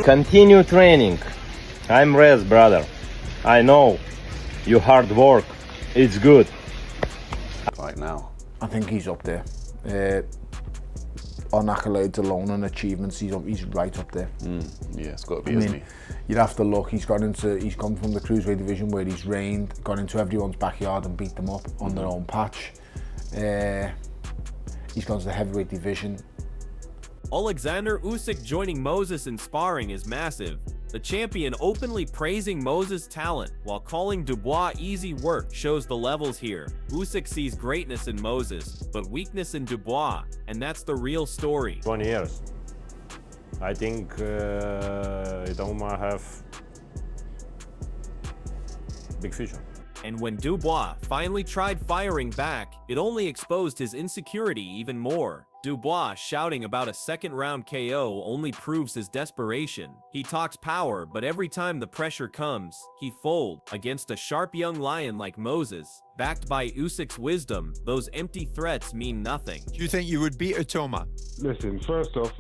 Continue training. I'm rest, brother. I know. You hard work. It's good. Right now. I think he's up there. On accolades alone and achievements, he's right up there. Yeah, it's got to be, isn't he? You'd have to look. He's come from the cruiserweight division where he's reigned, gone into everyone's backyard and beat them up on their own patch. He's gone to the heavyweight division. Oleksandr Usyk joining Moses in sparring is massive. The champion openly praising Moses' talent while calling Dubois easy work shows the levels here. Usyk sees greatness in Moses, but weakness in Dubois, and that's the real story. 20 years. I think Itauma have big future. And when Dubois finally tried firing back, it only exposed his insecurity even more. Dubois shouting about a second-round KO only proves his desperation. He talks power, but every time the pressure comes, he folds. Against a sharp young lion like Moses, backed by Usyk's wisdom, those empty threats mean nothing. Do you think you would beat Itauma? Listen, first off,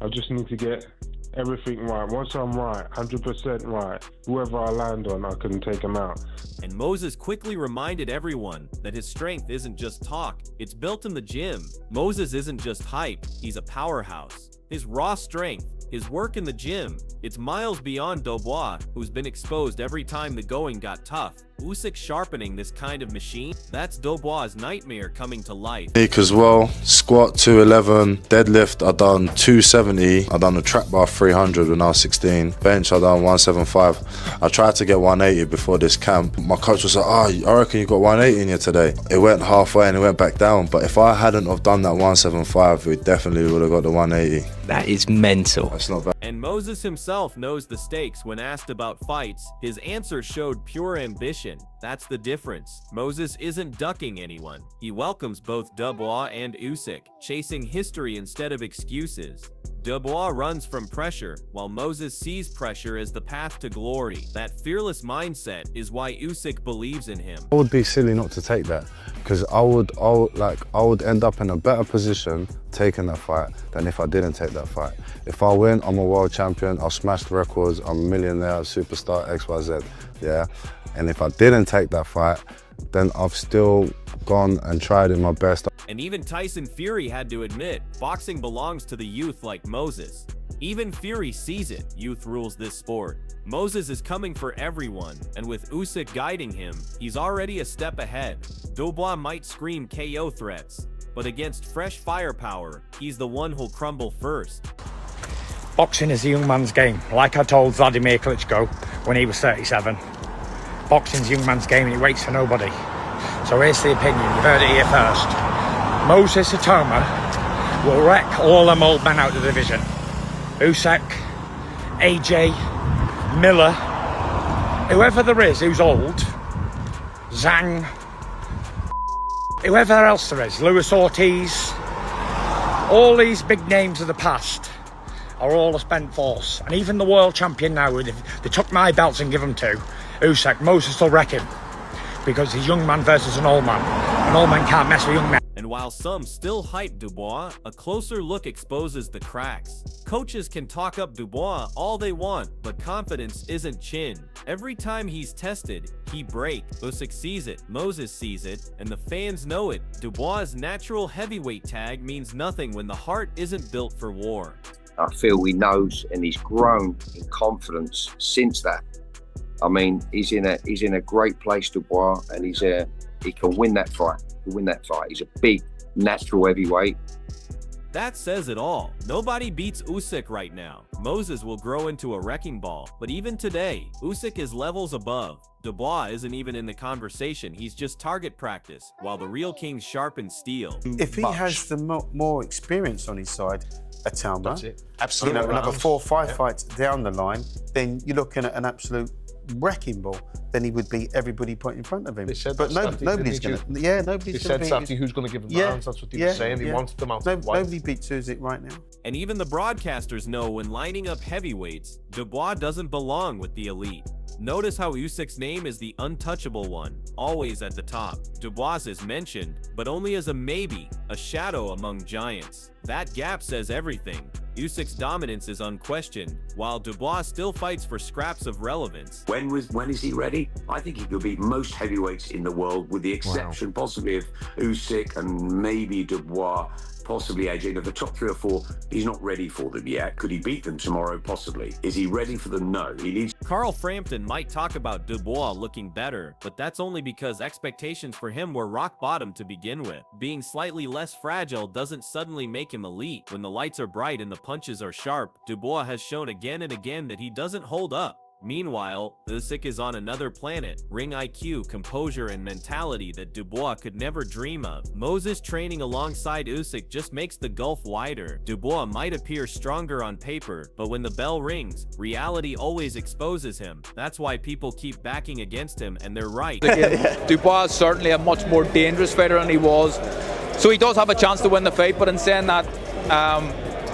I just need to get everything right. Once I'm right, 100% right, whoever I land on, I can take him out. And Moses quickly reminded everyone that his strength isn't just talk, it's built in the gym. Moses isn't just hype, he's a powerhouse. His raw strength, his work in the gym, it's miles beyond Dubois, who's been exposed every time the going got tough. Usyk sharpening this kind of machine, that's Dubois' nightmare coming to life. Nick as well, squat 211, deadlift I done 270, I done a trap bar 300 when I was 16, bench I done 175. I tried to get 180 before this camp. My coach was like, oh, I reckon you got 180 in you today. It went halfway and it went back down, but if I hadn't have done that 175, we definitely would have got the 180. That is mental. That's not bad. And Moses himself knows the stakes when asked about fights. His answer showed pure ambition. That's the difference. Moses isn't ducking anyone. He welcomes both Dubois and Usyk, chasing history instead of excuses. Dubois runs from pressure, while Moses sees pressure as the path to glory. That fearless mindset is why Usyk believes in him. I would be silly not to take that, because I would end up in a better position taking that fight than if I didn't take that fight. If I win, I'm a world champion, I'll smash the records, I'm a millionaire, superstar, XYZ, yeah? And if I didn't take that fight, then I've still gone and tried in my best. And even Tyson Fury had to admit, boxing belongs to the youth like Moses. Even Fury sees it, youth rules this sport. Moses is coming for everyone, and with Usyk guiding him, he's already a step ahead. Dubois might scream KO threats, but against fresh firepower, he's the one who'll crumble first. Boxing is a young man's game, like I told Vladimir Klitschko when he was 37. Boxing's a young man's game and he waits for nobody. So here's the opinion, you've heard it here first. Moses Itauma will wreck all them old men out of the division. Usyk, AJ, Miller, whoever there is who's old, Zhang, whoever else there is, Luis Ortiz, all these big names of the past are all a spent force. And even the world champion now, if they took my belts and give them to Usyk, Moses will wreck him. Because he's a young man versus an old man. An old man can't mess with young men. And while some still hype Dubois, a closer look exposes the cracks. Coaches can talk up Dubois all they want, but confidence isn't chin. Every time he's tested, he breaks. Usyk sees it, Moses sees it, and the fans know it. Dubois' natural heavyweight tag means nothing when the heart isn't built for war. I feel he knows and he's grown in confidence since that. I mean, he's in a great place, Dubois, and he can win that fight. He's a big natural heavyweight. That says it all. Nobody beats Usyk right now. Moses will grow into a wrecking ball, but even today, Usyk is levels above. Dubois isn't even in the conversation, he's just target practice, while the real king sharpens steel. If he has the more experience on his side, Itauma, that's it. Absolutely. You know, another 4 or 5 fights down the line, then you're looking at an absolute wrecking ball. Then he would beat everybody put in front of him. But nobody's going to. Yeah, nobody's going to. He said who's going to give him the hands. That's what he was saying. He wants them out. Nobody beats Usyk right now. And even the broadcasters know when lining up heavyweights, Dubois doesn't belong with the elite. Notice how Usyk's name is the untouchable one, always at the top. Dubois is mentioned, but only as a maybe, a shadow among giants. That gap says everything. Usyk's dominance is unquestioned, while Dubois still fights for scraps of relevance. When is he ready? I think he could beat most heavyweights in the world, with the exception possibly of Usyk and maybe Dubois, possibly AJ. The top 3 or 4, he's not ready for them yet. Could he beat them tomorrow? Possibly. Is he ready for them? No. He needs. Carl Frampton might talk about Dubois looking better, but that's only because expectations for him were rock bottom to begin with. Being slightly less fragile doesn't suddenly make him elite. When the lights are bright and the punches are sharp, Dubois has shown again and again that he doesn't hold up. Meanwhile, Usyk is on another planet, ring IQ, composure, and mentality that Dubois could never dream of. Moses training alongside Usyk just makes the gulf wider. Dubois might appear stronger on paper, but when the bell rings, reality always exposes him. That's why people keep backing against him, and they're right. Dubois is certainly a much more dangerous fighter than he was, so he does have a chance to win the fight, but in saying that,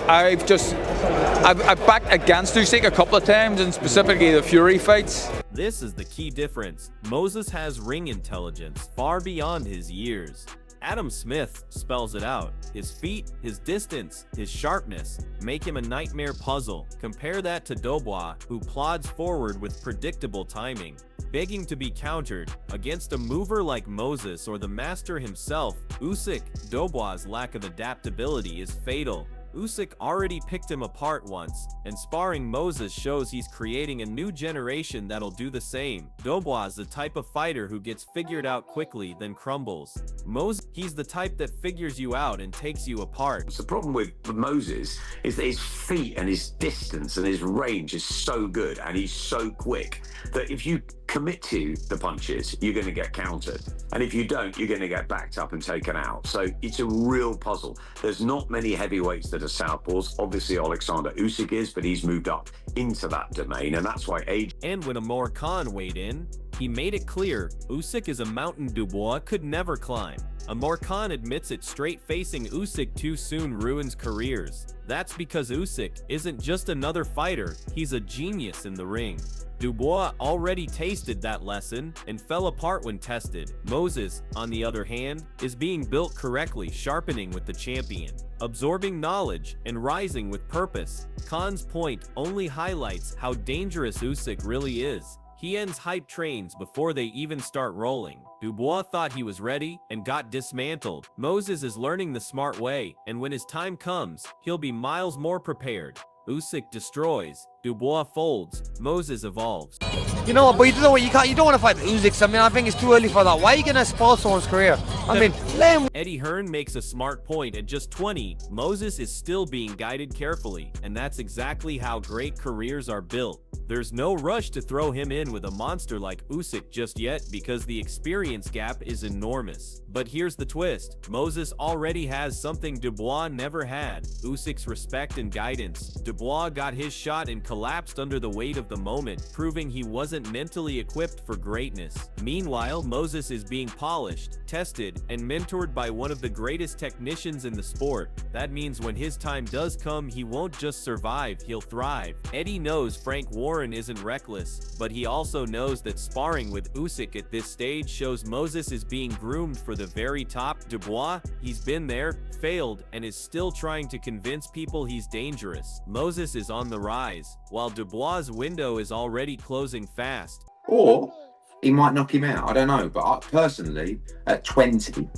I've backed against Usyk a couple of times, and specifically the Fury fights. This is the key difference. Moses has ring intelligence far beyond his years. Adam Smith spells it out. His feet, his distance, his sharpness make him a nightmare puzzle. Compare that to Dubois, who plods forward with predictable timing, begging to be countered. Against a mover like Moses or the master himself, Usyk, Dubois' lack of adaptability is fatal. Usyk already picked him apart once, and sparring Moses shows he's creating a new generation that'll do the same. Dubois is the type of fighter who gets figured out quickly then crumbles. Moses, he's the type that figures you out and takes you apart. The problem with Moses is that his feet and his distance and his range is so good, and he's so quick that if you commit to the punches, you're going to get countered, and if you don't, you're going to get backed up and taken out. So it's a real puzzle. There's not many heavyweights that are southpaws. Obviously Oleksandr Usyk is, but he's moved up into that domain, and that's why age. And when Amir Khan weighed in, he made it clear Usyk is a mountain Dubois could never climb. Amir Khan admits it straight. Facing Usyk too soon ruins careers. That's because Usyk isn't just another fighter, he's a genius in the ring. Dubois already tasted that lesson and fell apart when tested. Moses, on the other hand, is being built correctly, sharpening with the champion, absorbing knowledge, and rising with purpose. Khan's point only highlights how dangerous Usyk really is. He ends hype trains before they even start rolling. Dubois thought he was ready and got dismantled. Moses is learning the smart way, and when his time comes, he'll be miles more prepared. Usyk destroys, Dubois folds, Moses evolves. You know what, but you know what, you don't want to fight Usyk. I mean, I think it's too early for that. Why are you going to spoil someone's career? I mean, let him. Eddie Hearn makes a smart point. At just 20, Moses is still being guided carefully, and that's exactly how great careers are built. There's no rush to throw him in with a monster like Usyk just yet, because the experience gap is enormous. But here's the twist. Moses already has something Dubois never had: Usyk's respect and guidance. Dubois got his shot and collapsed under the weight of the moment, proving he wasn't mentally equipped for greatness. Meanwhile, Moses is being polished, tested, and mentored by one of the greatest technicians in the sport. That means when his time does come, he won't just survive, he'll thrive. Eddie knows Frank Warren isn't reckless, but he also knows that sparring with Usyk at this stage shows Moses is being groomed for the very top. Dubois, he's been there, failed, and is still trying to convince people he's dangerous. Moses is on the rise, while Dubois' window is already closing fast. Or he might knock him out, I don't know. But personally, at 20,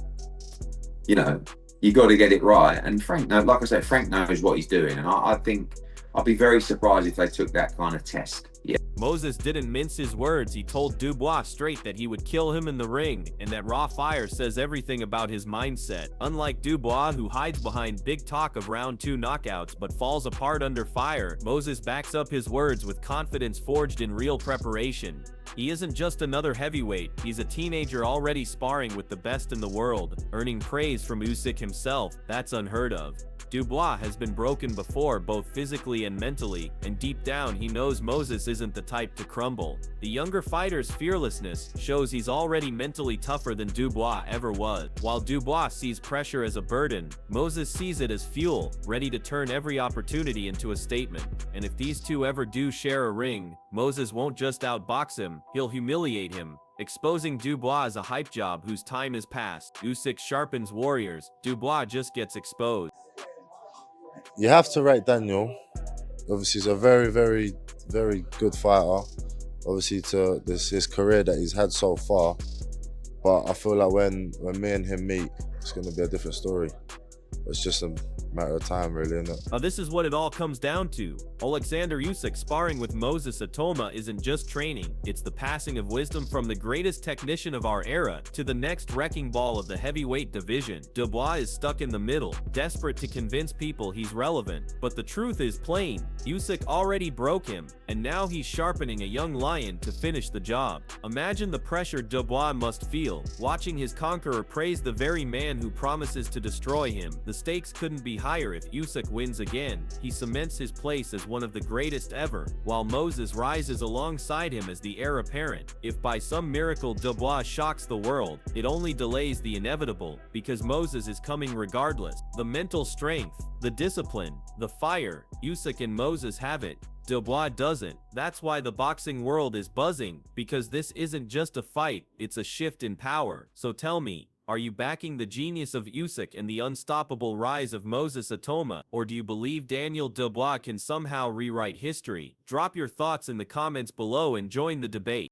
you know, you got to get it right. And Frank, like I said, Frank knows what he's doing. And I think I'd be very surprised if they took that kind of test. Yeah. Moses didn't mince his words. He told Dubois straight that he would kill him in the ring, and that raw fire says everything about his mindset. Unlike Dubois, who hides behind big talk of round 2 knockouts but falls apart under fire, Moses backs up his words with confidence forged in real preparation. He isn't just another heavyweight, he's a teenager already sparring with the best in the world, earning praise from Usyk himself. That's unheard of. Dubois has been broken before, both physically and mentally, and deep down he knows Moses isn't the type to crumble. The younger fighter's fearlessness shows he's already mentally tougher than Dubois ever was. While Dubois sees pressure as a burden, Moses sees it as fuel, ready to turn every opportunity into a statement. And if these two ever do share a ring, Moses won't just outbox him, he'll humiliate him, exposing Dubois as a hype job whose time is past. Usyk sharpens warriors, Dubois just gets exposed. You have to rate Daniel. Obviously, he's a very, very, very good fighter. Obviously, to his career that he's had so far. But I feel like when me and him meet, it's going to be a different story. It's just a matter of time, really, isn't it? Now this is what it all comes down to. Oleksandr Usyk sparring with Moses Itauma isn't just training, it's the passing of wisdom from the greatest technician of our era to the next wrecking ball of the heavyweight division. Dubois is stuck in the middle, desperate to convince people he's relevant. But the truth is plain, Usyk already broke him, and now he's sharpening a young lion to finish the job. Imagine the pressure Dubois must feel, watching his conqueror praise the very man who promises to destroy him. The stakes couldn't be higher if Usyk wins again. He cements his place as one of the greatest ever, while Moses rises alongside him as the heir apparent. If by some miracle Dubois shocks the world, it only delays the inevitable, because Moses is coming regardless. The mental strength, the discipline, the fire, Usyk and Moses have it. Dubois doesn't. That's why the boxing world is buzzing, because this isn't just a fight, it's a shift in power. So tell me, are you backing the genius of Usyk and the unstoppable rise of Moses Itauma, or do you believe Daniel Dubois can somehow rewrite history? Drop your thoughts in the comments below and join the debate.